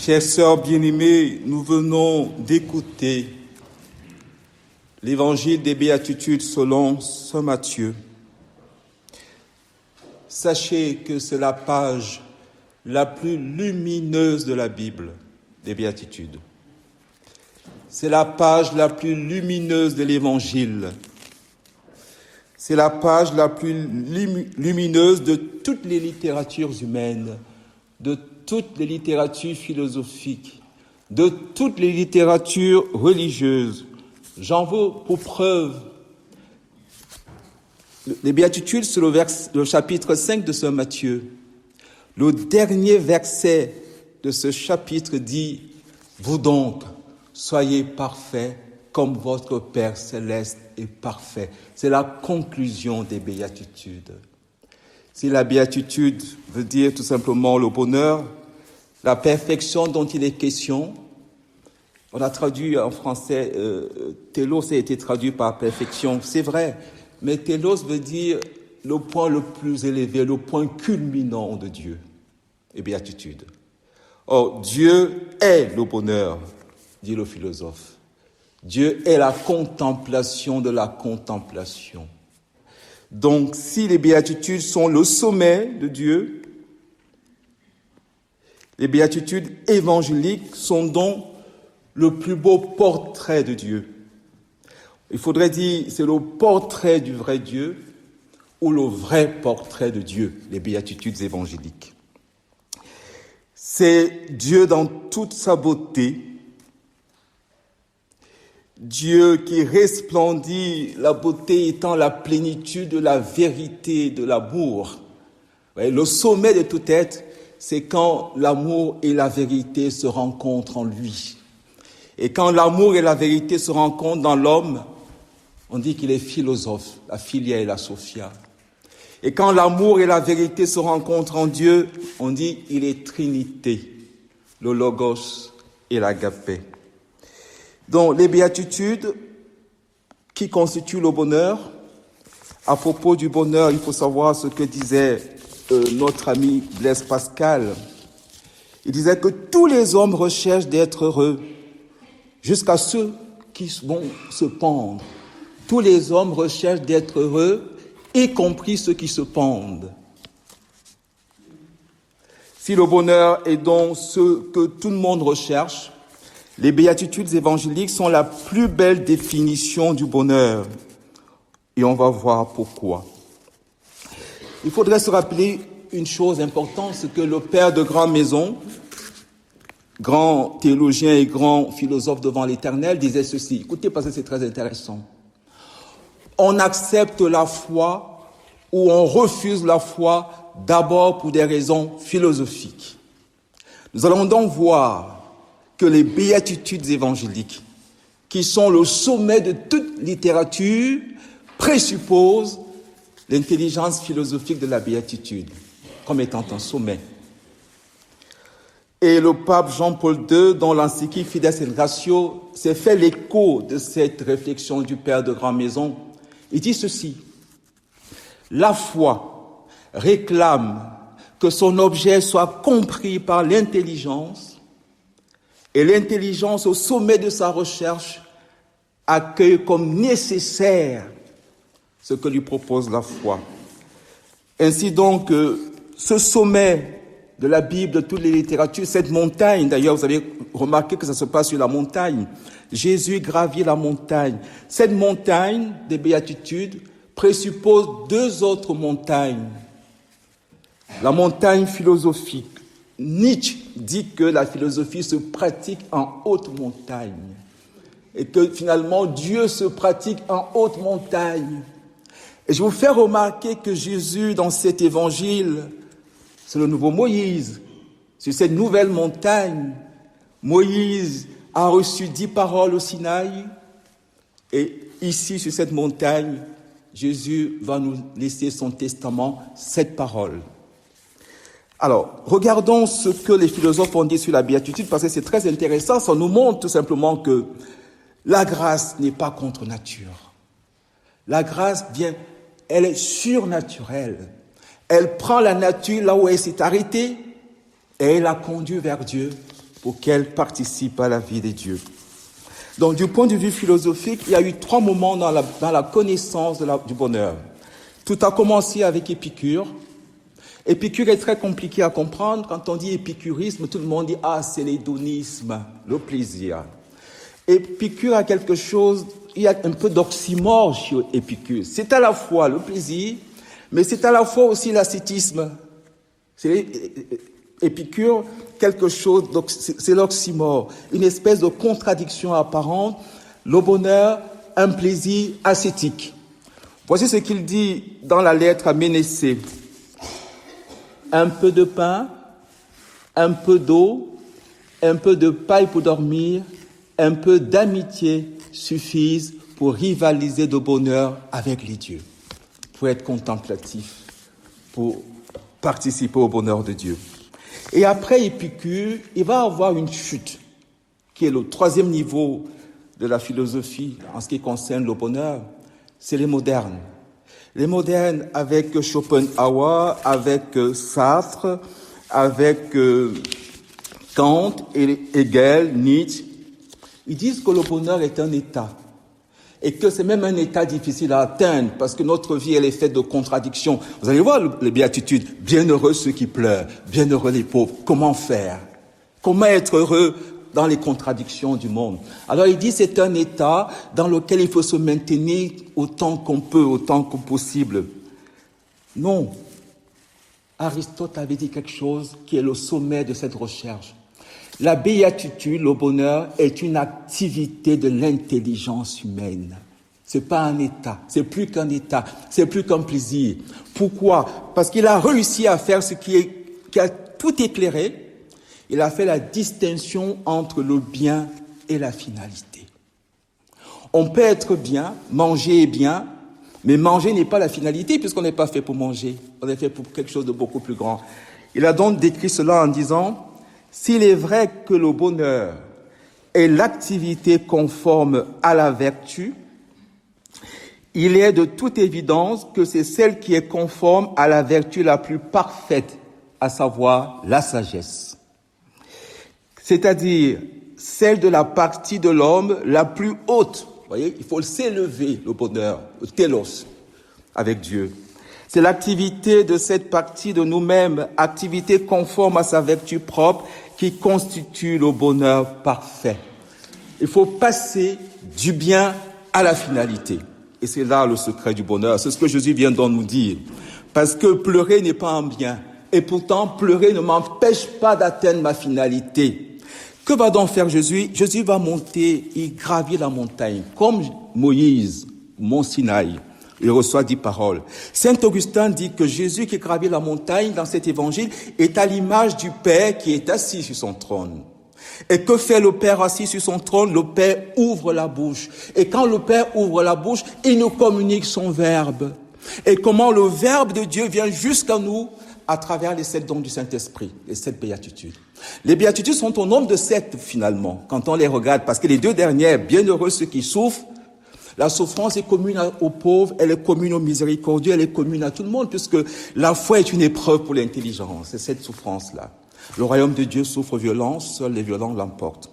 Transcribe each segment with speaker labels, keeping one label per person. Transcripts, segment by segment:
Speaker 1: Chères sœurs bien-aimées, nous venons d'écouter l'évangile des béatitudes selon saint Matthieu. Sachez que c'est la page la plus lumineuse de la Bible, des béatitudes. C'est la page la plus lumineuse de l'évangile. C'est la page la plus lumineuse de toutes les littératures humaines, de toutes les littératures philosophiques, de toutes les littératures religieuses. J'en veux pour preuve les béatitudes sur le chapitre 5 de saint Matthieu. Le dernier verset de ce chapitre dit « Vous donc, soyez parfaits comme votre Père céleste est parfait. » C'est la conclusion des béatitudes. Si la béatitude veut dire tout simplement le bonheur, la perfection dont il est question, on a traduit en français, télos a été traduit par perfection, c'est vrai, mais télos veut dire le point le plus élevé, le point culminant de Dieu, et béatitude. Or, Dieu est le bonheur, dit le philosophe. Dieu est la contemplation de la contemplation. Donc, si les béatitudes sont le sommet de Dieu, les béatitudes évangéliques sont donc le plus beau portrait de Dieu. Il faudrait dire, c'est le portrait du vrai Dieu ou le vrai portrait de Dieu, les béatitudes évangéliques. C'est Dieu dans toute sa beauté, Dieu qui resplendit, la beauté étant la plénitude de la vérité, de l'amour. Le sommet de tout être, c'est quand l'amour et la vérité se rencontrent en lui. Et quand l'amour et la vérité se rencontrent dans l'homme, on dit qu'il est philosophe, la philia et la sophia. Et quand l'amour et la vérité se rencontrent en Dieu, on dit qu'il est trinité, le logos et l'agapé. Donc, les béatitudes qui constituent le bonheur, à propos du bonheur, il faut savoir ce que disait notre ami Blaise Pascal. Il disait que tous les hommes recherchent d'être heureux, jusqu'à ceux qui vont se pendre. Tous les hommes recherchent d'être heureux, y compris ceux qui se pendent. Si le bonheur est donc ce que tout le monde recherche, les béatitudes évangéliques sont la plus belle définition du bonheur. Et on va voir pourquoi. Il faudrait se rappeler une chose importante, c'est que le père de Grand Maison, grand théologien et grand philosophe devant l'Éternel, disait ceci. Écoutez, parce que c'est très intéressant. On accepte la foi ou on refuse la foi d'abord pour des raisons philosophiques. Nous allons donc voir que les béatitudes évangéliques, qui sont le sommet de toute littérature, présupposent l'intelligence philosophique de la béatitude, comme étant un sommet. Et le pape Jean-Paul II, dans l'encyclique Fides et Ratio, s'est fait l'écho de cette réflexion du père de Grand Maison. Il dit ceci: la foi réclame que son objet soit compris par l'intelligence, et l'intelligence, au sommet de sa recherche, accueille comme nécessaire ce que lui propose la foi. Ainsi donc, ce sommet de la Bible, de toutes les littératures, cette montagne, d'ailleurs, vous avez remarqué que ça se passe sur la montagne. Jésus gravit la montagne. Cette montagne des béatitudes présuppose deux autres montagnes. La montagne philosophique. Nietzsche dit que la philosophie se pratique en haute montagne et que finalement Dieu se pratique en haute montagne. Et je vous fais remarquer que Jésus, dans cet évangile, c'est le nouveau Moïse. Sur cette nouvelle montagne, Moïse a reçu 10 paroles au Sinaï et ici, sur cette montagne, Jésus va nous laisser son testament, 7 paroles. Alors, regardons ce que les philosophes ont dit sur la béatitude, parce que c'est très intéressant. Ça nous montre tout simplement que la grâce n'est pas contre nature. La grâce elle est surnaturelle. Elle prend la nature là où elle s'est arrêtée et elle la conduit vers Dieu pour qu'elle participe à la vie des dieux. Donc, du point de vue philosophique, il y a eu 3 moments dans la connaissance du bonheur. Tout a commencé avec Épicure. Épicure est très compliqué à comprendre. Quand on dit épicurisme, tout le monde dit « Ah, c'est l'hédonisme, le plaisir ». Épicure a quelque chose, il y a un peu d'oxymore chez Épicure. C'est à la fois le plaisir, mais c'est à la fois aussi l'ascétisme. C'est Épicure, quelque chose, c'est l'oxymore, une espèce de contradiction apparente, le bonheur, un plaisir ascétique. Voici ce qu'il dit dans la lettre à Ménécée. Un peu de pain, un peu d'eau, un peu de paille pour dormir, un peu d'amitié suffisent pour rivaliser de bonheur avec les dieux, pour être contemplatif, pour participer au bonheur de Dieu. Et après Épicure, il va avoir une chute, qui est le 3e niveau de la philosophie en ce qui concerne le bonheur, c'est les modernes. Les modernes avec Schopenhauer, avec Sartre, avec Kant, Hegel, Nietzsche, ils disent que le bonheur est un état et que c'est même un état difficile à atteindre parce que notre vie, elle est faite de contradictions. Vous allez voir les béatitudes. Bienheureux ceux qui pleurent, bienheureux les pauvres. Comment faire? Comment être heureux dans les contradictions du monde? Alors il dit c'est un état dans lequel il faut se maintenir autant qu'on peut, autant que possible. Non. Aristote avait dit quelque chose qui est le sommet de cette recherche. La béatitude, le bonheur, est une activité de l'intelligence humaine. C'est pas un état, c'est plus qu'un état, c'est plus qu'un plaisir. Pourquoi? Parce qu'il a réussi à faire qui a tout éclairé. Il a fait la distinction entre le bien et la finalité. On peut être bien, manger est bien, mais manger n'est pas la finalité puisqu'on n'est pas fait pour manger. On est fait pour quelque chose de beaucoup plus grand. Il a donc décrit cela en disant: s'il est vrai que le bonheur est l'activité conforme à la vertu, il est de toute évidence que c'est celle qui est conforme à la vertu la plus parfaite, à savoir la sagesse. C'est-à-dire celle de la partie de l'homme la plus haute. Vous voyez, il faut s'élever, le bonheur, le télos, avec Dieu. C'est l'activité de cette partie de nous-mêmes, activité conforme à sa vertu propre, qui constitue le bonheur parfait. Il faut passer du bien à la finalité. Et c'est là le secret du bonheur. C'est ce que Jésus vient donc nous dire. Parce que pleurer n'est pas un bien. Et pourtant, pleurer ne m'empêche pas d'atteindre ma finalité. Que va donc faire Jésus? Jésus va monter, il gravit la montagne, comme Moïse, mont Sinaï. Il reçoit 10 paroles. Saint Augustin dit que Jésus qui gravit la montagne dans cet évangile est à l'image du Père qui est assis sur son trône. Et que fait le Père assis sur son trône? Le Père ouvre la bouche. Et quand le Père ouvre la bouche, il nous communique son Verbe. Et comment le Verbe de Dieu vient jusqu'à nous à travers les 7 dons du Saint-Esprit, les 7 béatitudes. Les béatitudes sont au nombre de 7 finalement, quand on les regarde, parce que les 2 dernières, bienheureux ceux qui souffrent, la souffrance est commune aux pauvres, elle est commune aux miséricordieux, elle est commune à tout le monde, puisque la foi est une épreuve pour l'intelligence, c'est cette souffrance-là. Le royaume de Dieu souffre violence, seuls les violents l'emportent.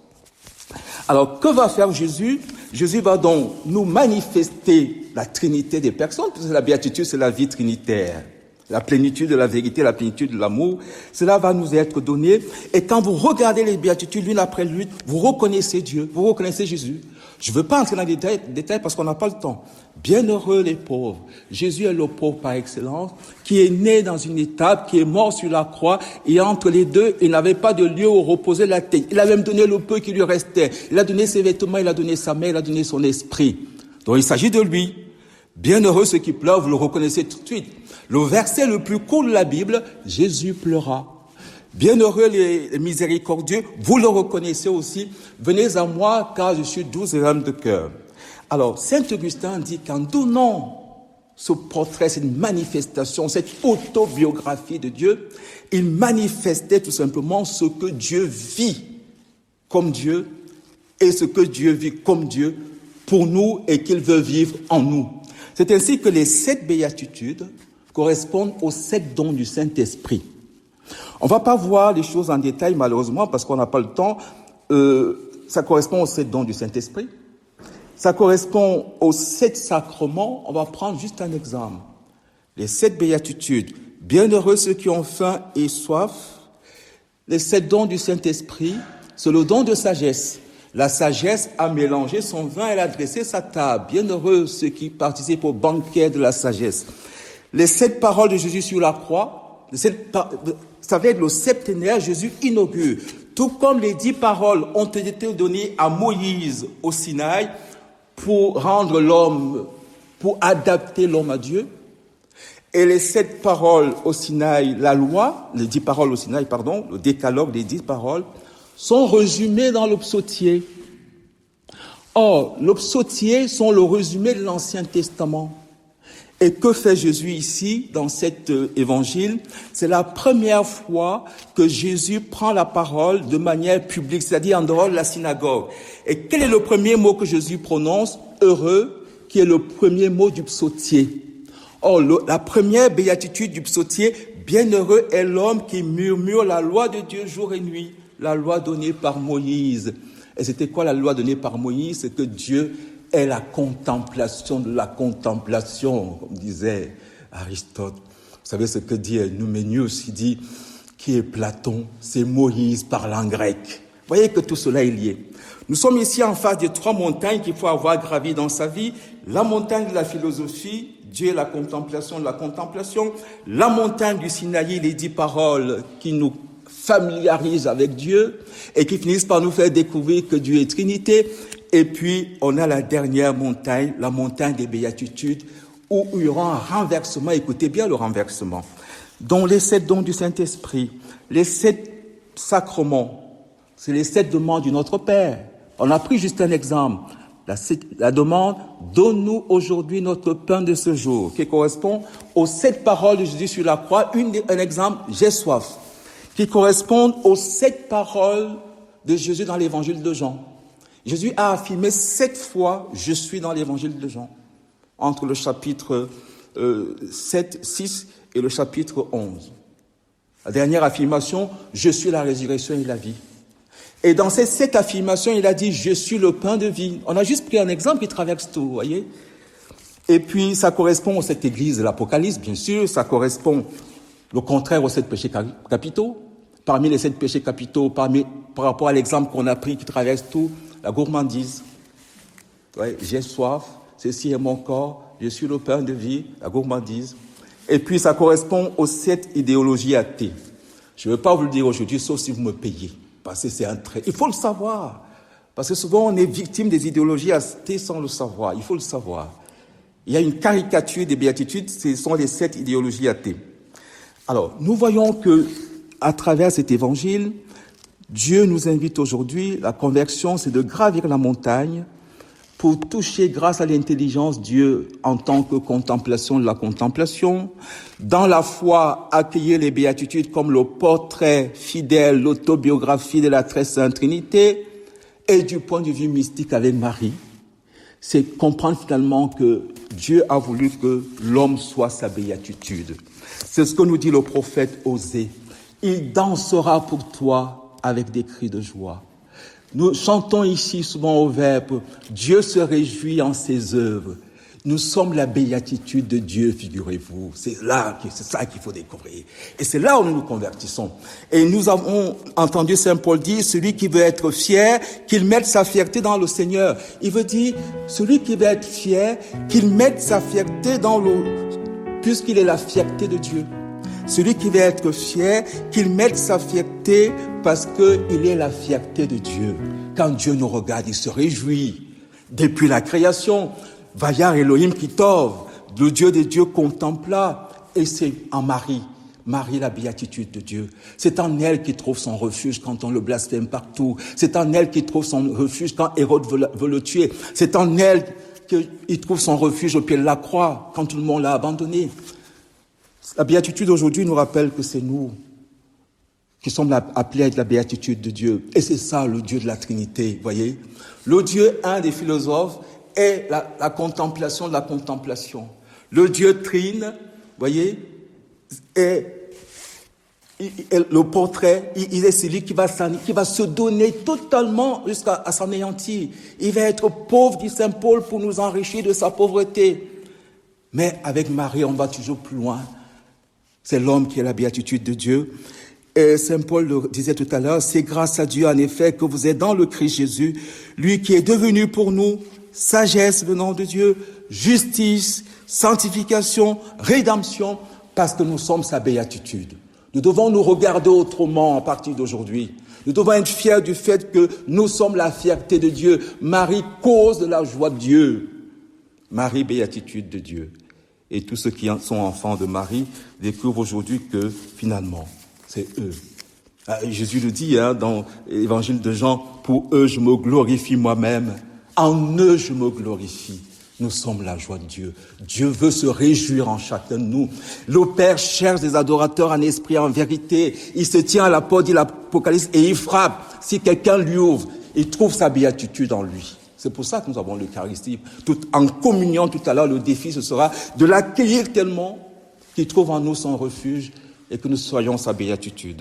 Speaker 1: Alors, que va faire Jésus? Jésus va donc nous manifester la trinité des personnes, puisque la béatitude, c'est la vie trinitaire. La plénitude de la vérité, la plénitude de l'amour, cela va nous être donné. Et quand vous regardez les béatitudes l'une après l'autre, vous reconnaissez Dieu, vous reconnaissez Jésus. Je ne veux pas entrer dans les détails parce qu'on n'a pas le temps. Bienheureux les pauvres. Jésus est le pauvre par excellence, qui est né dans une étape, qui est mort sur la croix, et entre les deux, il n'avait pas de lieu où reposer la tête. Il a même donné le peu qui lui restait. Il a donné ses vêtements, il a donné sa main, il a donné son esprit. Donc il s'agit de lui. Bienheureux ceux qui pleurent, vous le reconnaissez tout de suite. Le verset le plus court de la Bible, Jésus pleura. Bienheureux les miséricordieux, vous le reconnaissez aussi. Venez à moi, car je suis doux et humble de cœur. Alors, Saint Augustin dit qu'en donnant ce portrait, cette manifestation, cette autobiographie de Dieu, il manifestait tout simplement ce que Dieu vit comme Dieu et ce que Dieu vit comme Dieu pour nous et qu'il veut vivre en nous. C'est ainsi que les 7 béatitudes correspondent aux 7 dons du Saint-Esprit. On ne va pas voir les choses en détail, malheureusement, parce qu'on n'a pas le temps. Ça correspond aux 7 dons du Saint-Esprit. Ça correspond aux 7 sacrements. On va prendre juste un exemple. Les 7 béatitudes. Bienheureux ceux qui ont faim et soif. Les 7 dons du Saint-Esprit, c'est le don de sagesse. La sagesse a mélangé son vin, elle a dressé sa table. Bienheureux ceux qui participent au banquet de la sagesse. Les 7 paroles de Jésus sur la croix, ça va être le septénaire, Jésus inaugure. Tout comme les 10 paroles ont été données à Moïse au Sinaï pour rendre l'homme, pour adapter l'homme à Dieu. Et les 7 paroles au Sinaï, la loi, les 10 paroles au Sinaï, pardon, le décalogue des 10 paroles, sont résumées dans le psautier. Or, le psautier sont le résumé de l'Ancien Testament. Et que fait Jésus ici, dans cet évangile? C'est la première fois que Jésus prend la parole de manière publique, c'est-à-dire en dehors de la synagogue. Et quel est le premier mot que Jésus prononce? Heureux, qui est le premier mot du psautier. Or, la première béatitude du psautier, bienheureux est l'homme qui murmure la loi de Dieu jour et nuit, la loi donnée par Moïse. Et c'était quoi la loi donnée par Moïse? C'est que Dieu est la contemplation de la contemplation, comme disait Aristote. Vous savez ce que dit Nouménius? Il dit, qui est Platon? C'est Moïse parlant grec. Vous voyez que tout cela est lié. Nous sommes ici en face des 3 montagnes qu'il faut avoir gravies dans sa vie. La montagne de la philosophie, Dieu est la contemplation de la contemplation. La montagne du Sinaï, les 10 paroles qui nous familiarisent avec Dieu et qui finissent par nous faire découvrir que Dieu est Trinité. Et puis, on a la dernière montagne, la montagne des béatitudes, où il y aura un renversement. Écoutez bien le renversement. Dont les 7 dons du Saint-Esprit, les 7 sacrements, c'est les 7 demandes du Notre Père. On a pris juste un exemple. La demande, donne-nous aujourd'hui notre pain de ce jour, qui correspond aux 7 paroles de Jésus sur la croix. Un exemple, j'ai soif, qui correspond aux 7 paroles de Jésus dans l'évangile de Jean. Jésus a affirmé 7 fois « Je suis » dans l'évangile de Jean, entre le chapitre 6 et le chapitre 11. La dernière affirmation « Je suis la résurrection et la vie ». Et dans ces 7 affirmations, il a dit « Je suis le pain de vie ». On a juste pris un exemple qui traverse tout, vous voyez. Et puis, ça correspond aux 7 églises de l'Apocalypse, bien sûr. Ça correspond, le contraire, aux 7 péchés capitaux. Parmi les 7 péchés capitaux, par rapport à l'exemple qu'on a pris qui traverse tout, la gourmandise. Ouais, j'ai soif, ceci est mon corps, je suis le pain de vie, la gourmandise. Et puis ça correspond aux 7 idéologies athées. Je ne veux pas vous le dire aujourd'hui, sauf si vous me payez. Parce que c'est un trait. Il faut le savoir. Parce que souvent on est victime des idéologies athées sans le savoir. Il faut le savoir. Il y a une caricature des béatitudes, ce sont les 7 idéologies athées. Alors, nous voyons que, à travers cet évangile, Dieu nous invite aujourd'hui, la conversion, c'est de gravir la montagne pour toucher, grâce à l'intelligence, Dieu en tant que contemplation de la contemplation. Dans la foi, accueillir les béatitudes comme le portrait fidèle, l'autobiographie de la très sainte Trinité. Et du point de vue mystique avec Marie, c'est comprendre finalement que Dieu a voulu que l'homme soit sa béatitude. C'est ce que nous dit le prophète Osée. Il dansera pour toi avec des cris de joie. Nous chantons ici souvent au verbe « Dieu se réjouit en ses œuvres ». Nous sommes la béatitude de Dieu, figurez-vous. C'est ça qu'il faut découvrir. Et c'est là où nous nous convertissons. Et nous avons entendu Saint Paul dire, celui qui veut être fier, qu'il mette sa fierté dans le Seigneur. Il veut dire, celui qui veut être fier, qu'il mette sa fierté puisqu'il est la fierté de Dieu. Celui qui veut être fier, qu'il mette sa fierté parce qu'il est la fierté de Dieu. Quand Dieu nous regarde, il se réjouit. Depuis la création, Vayar Elohim Kitov, le Dieu des dieux contempla, et c'est en Marie, la béatitude de Dieu. C'est en elle qu'il trouve son refuge quand on le blasphème partout. C'est en elle qu'il trouve son refuge quand Hérode veut le tuer. C'est en elle qu'il trouve son refuge au pied de la croix quand tout le monde l'a abandonné. La béatitude aujourd'hui nous rappelle que c'est nous qui sommes appelés à être la béatitude de Dieu. Et c'est ça le Dieu de la Trinité, voyez. Le Dieu, un des philosophes, est la contemplation de la contemplation. Le Dieu trine, voyez, est le portrait, il est celui qui va se donner totalement jusqu'à s'anéantir. Il va être pauvre, dit saint Paul, pour nous enrichir de sa pauvreté. Mais avec Marie, on va toujours plus loin. C'est l'homme qui est la béatitude de Dieu. Et saint Paul le disait tout à l'heure, c'est grâce à Dieu, en effet, que vous êtes dans le Christ Jésus, lui qui est devenu pour nous sagesse venant de Dieu, justice, sanctification, rédemption, parce que nous sommes sa béatitude. Nous devons nous regarder autrement à partir d'aujourd'hui. Nous devons être fiers du fait que nous sommes la fierté de Dieu. Marie, cause de la joie de Dieu. Marie, béatitude de Dieu. Et tous ceux qui sont enfants de Marie découvrent aujourd'hui que finalement, c'est eux. Jésus le dit dans l'évangile de Jean, pour eux je me glorifie moi-même. En eux je me glorifie. Nous sommes la joie de Dieu. Dieu veut se réjouir en chacun de nous. Le Père cherche des adorateurs en esprit et en vérité. Il se tient à la porte, dit l'Apocalypse, et il frappe. Si quelqu'un lui ouvre, il trouve sa béatitude en lui. C'est pour ça que nous avons l'Eucharistie. En communion tout à l'heure, le défi, ce sera de l'accueillir tellement qu'il trouve en nous son refuge et que nous soyons sa béatitude.